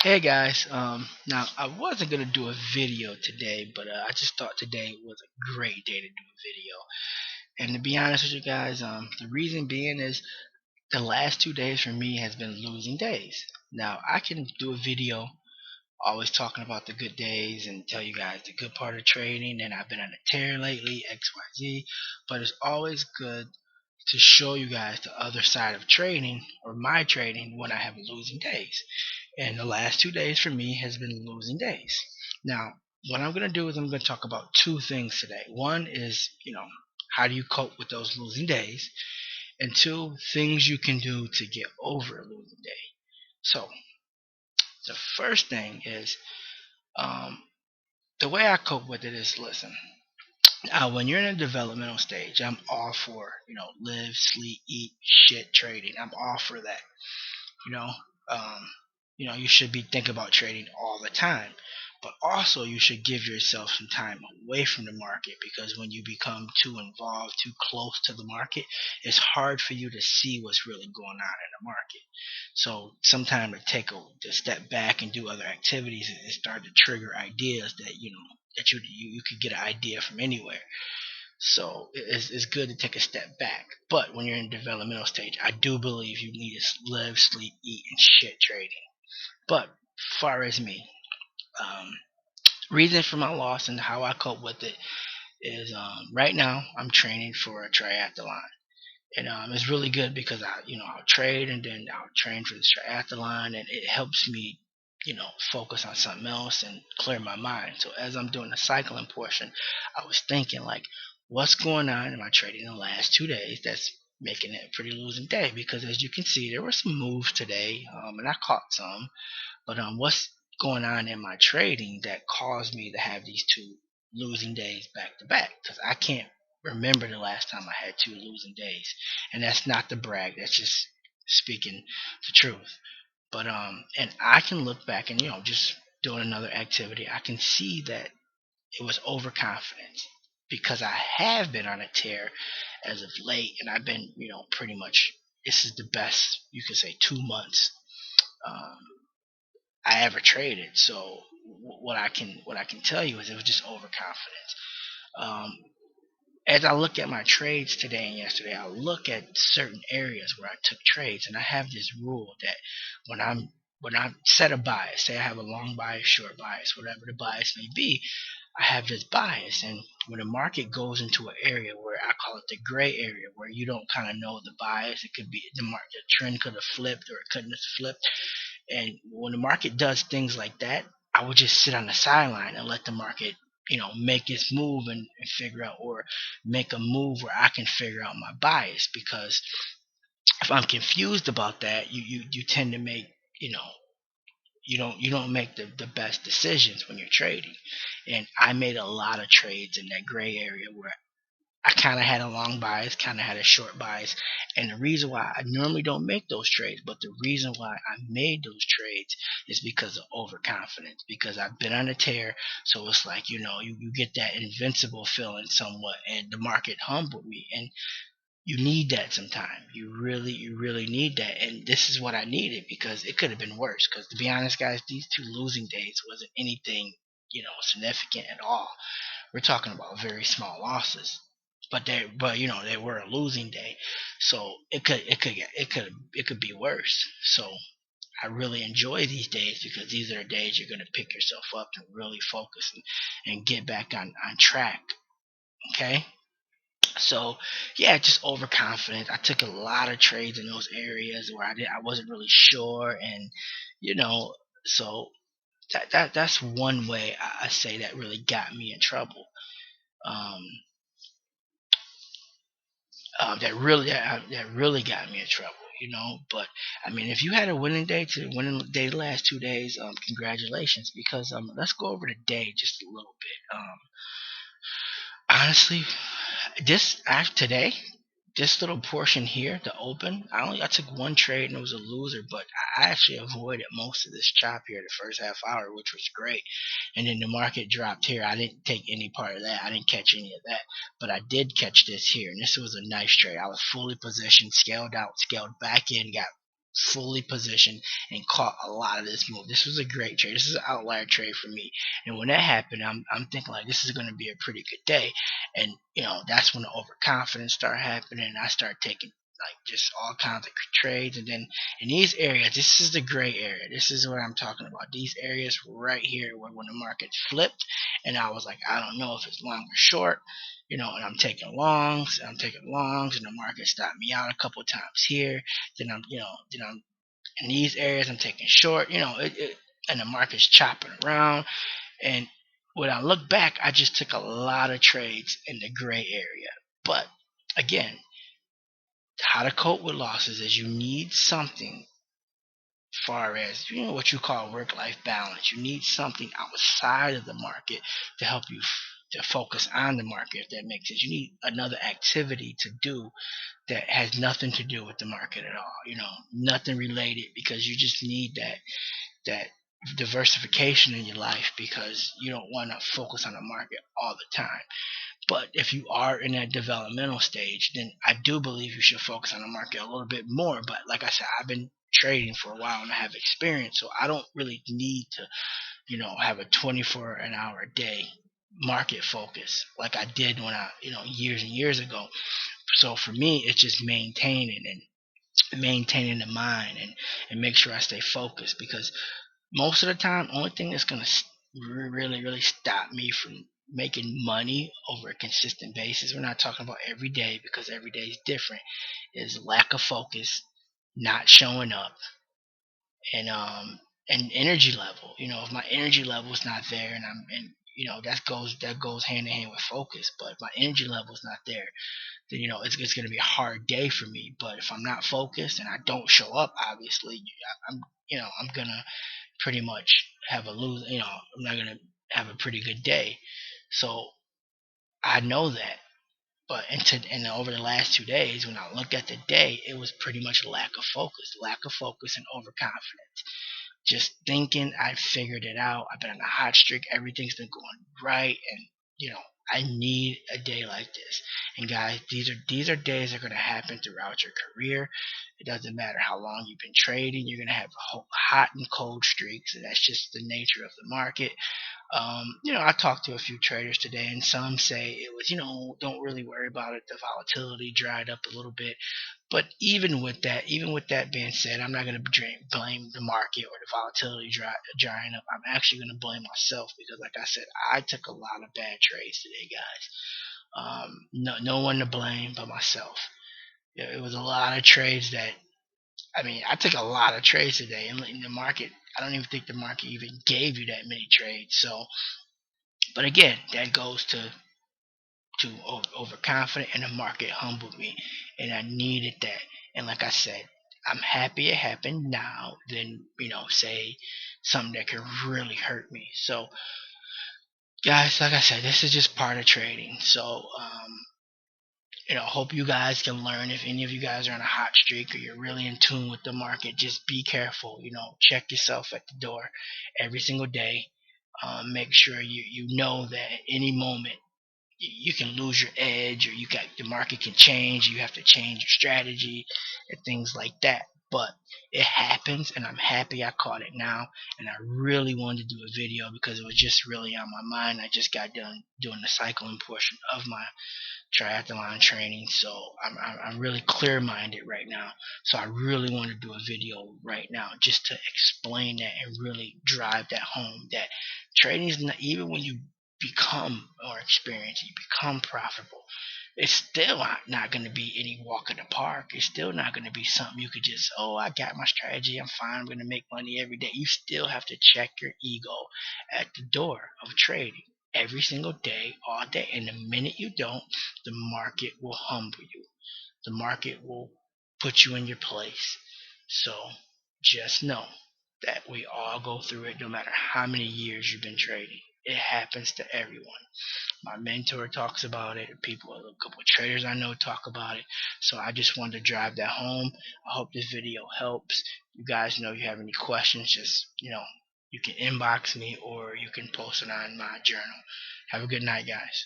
Hey guys, now I wasn't gonna do a video today, but I just thought today was a great day to do a video. And to be honest with you guys, the reason being is the last 2 days for me has been losing days. Now I can do a video always talking about the good days and tell you guys the good part of trading, and I've been on a tear lately, XYZ, but it's always good to show you guys the other side of trading or my trading when I have losing days. And the last 2 days for me has been losing days. Now, what I'm going to do is I'm going to talk about two things today. One is, how do you cope with those losing days? And two, things you can do to get over a losing day. So, the first thing is um, the way I cope with it is listen, when you're in a developmental stage, I'm all for, live, sleep, eat, shit trading. I'm all for that. You know, um, you should be thinking about trading all the time, but also you should give yourself some time away from the market because when you become too involved, too close to the market, it's hard for you to see what's really going on in the market. So sometimes to take to step back and do other activities and start to trigger ideas that you could get an idea from anywhere. So it's good to take a step back. But when you're in developmental stage, I do believe you need to live, sleep, eat, and shit trading. But far as me, um, reason for my loss and how I cope with it is right now I'm training for a triathlon. And it's really good because I'll trade and then I'll train for this triathlon, and it helps me, focus on something else and clear my mind. So as I'm doing the cycling portion, I was thinking like, what's going on in my trading in the last 2 days that's making it a pretty losing day? Because as you can see, there were some moves today, and I caught some. But what's going on in my trading that caused me to have these two losing days back to back? Because I can't remember the last time I had two losing days, and that's not to brag. That's just speaking the truth. But and I can look back and just doing another activity, I can see that it was overconfidence because I have been on a tear as of late, and I've been pretty much this is the best you could say 2 months. Um, I ever traded. So what I can tell you is it was just overconfidence. Um, as I look at my trades today and yesterday, I look at certain areas where I took trades, and I have this rule that when I set a bias, say I have a long bias, short bias, whatever the bias may be, I have this bias, and when the market goes into an area where I call it the gray area, where you don't kind of know the bias, it could be the trend could have flipped or it couldn't have flipped, and when the market does things like that, I would just sit on the sideline and let the market, make its move and figure out, or make a move where I can figure out my bias. Because if I'm confused about that, you tend to make, you know, you don't make the best decisions when you're trading. And I made a lot of trades in that gray area where I kind of had a long bias, kind of had a short bias. And the reason why I normally don't make those trades, but the reason why I made those trades is because of overconfidence, because I've been on a tear. So it's like, you get that invincible feeling somewhat, and the market humbled me. And you need that sometimes. You really need that. And this is what I needed because it could have been worse. Because to be honest, guys, these two losing days wasn't anything, significant at all. We're talking about very small losses, but they were a losing day, so it could be worse. So I really enjoy these days because these are the days you're going to pick yourself up and really focus and get back on track. Okay, so yeah, just overconfident. I took a lot of trades in those areas where I wasn't really sure, and you know, so that's one way I say that really got me in trouble. Um, that really got me in trouble. But I mean, if you had a winning day the last 2 days, congratulations. Because let's go over the day just a little bit. Honestly, today, this little portion here, the open, I took one trade and it was a loser, but I actually avoided most of this chop here the first half hour, which was great. And then the market dropped here. I didn't take any part of that. I didn't catch any of that, but I did catch this here, and this was a nice trade. I was fully positioned, scaled out, scaled back in, got fully positioned and caught a lot of this move. This was a great trade. This is an outlier trade for me. And when that happened, I'm thinking like this is going to be a pretty good day. And that's when the overconfidence start happening. I start taking like just all kinds of trades, and then in these areas, this is the gray area. This is what I'm talking about. These areas right here, where when the market flipped, and I was like, I don't know if it's long or short, and I'm taking longs, and the market stopped me out a couple times here. Then I'm in these areas, I'm taking short, and the market's chopping around. And when I look back, I just took a lot of trades in the gray area. But again, how to cope with losses is you need something far as what you call work-life balance. You need something outside of the market to help you to focus on the market, if that makes sense. You need another activity to do that has nothing to do with the market at all. Nothing related, because you just need that diversification in your life, because you don't want to focus on the market all the time. But if you are in that developmental stage, then I do believe you should focus on the market a little bit more. But like I said, I've been trading for a while and I have experience, so I don't really need to, have a 24 an hour a day market focus like I did when I, years and years ago. So for me, it's just maintaining the mind, and make sure I stay focused, because most of the time, only thing that's gonna really really stop me from making money over a consistent basis, we're not talking about every day because every day is different, is lack of focus, not showing up, and energy level. If my energy level is not there, and that goes hand in hand with focus. But if my energy level is not there, then it's going to be a hard day for me. But if I'm not focused and I don't show up, obviously, I'm gonna pretty much have a lose. I'm not gonna have a pretty good day. So I know that. But and over the last 2 days, when I looked at the day, it was pretty much lack of focus and overconfidence. Just thinking I figured it out. I've been on a hot streak. Everything's been going right, and I need a day like this. And guys, these are days that are going to happen throughout your career. It doesn't matter how long you've been trading. You're going to have hot and cold streaks, and that's just the nature of the market. I talked to a few traders today, and some say it was, don't really worry about it. The volatility dried up a little bit. But even with that being said, I'm not going to blame the market or the volatility drying up. I'm actually going to blame myself, because, like I said, I took a lot of bad trades today, guys. No one to blame but myself. It was a lot of trades that, I took a lot of trades today, and in the market, I don't even think the market even gave you that many trades. So, but again, that goes to overconfident, and the market humbled me, and I needed that. And like I said, I'm happy it happened now than say something that could really hurt me. So, guys, like I said, this is just part of trading. So, hope you guys can learn. If any of you guys are on a hot streak or you're really in tune with the market, just be careful. Check yourself at the door every single day. Make sure you know that at any moment you can lose your edge, or the market can change. You have to change your strategy and things like that. But it happens, and I'm happy I caught it now. And I really wanted to do a video because it was just really on my mind. I just got done doing the cycling portion of my triathlon training, so I'm really clear minded right now. So I really want to do a video right now just to explain that and really drive that home, that trading is not, even when you become more experienced, you become profitable, it's still not going to be any walk in the park. It's still not going to be something you could just, oh, I got my strategy, I'm fine, I'm going to make money every day. You still have to check your ego at the door of trading every single day, all day. And the minute you don't, the market will humble you. The market will put you in your place. So just know that we all go through it, no matter how many years you've been trading. It happens to everyone. My mentor talks about it. A couple of traders I know talk about it. So I just wanted to drive that home. I hope this video helps. You guys know if you have any questions, just you can inbox me, or you can post it on my journal. Have a good night, guys.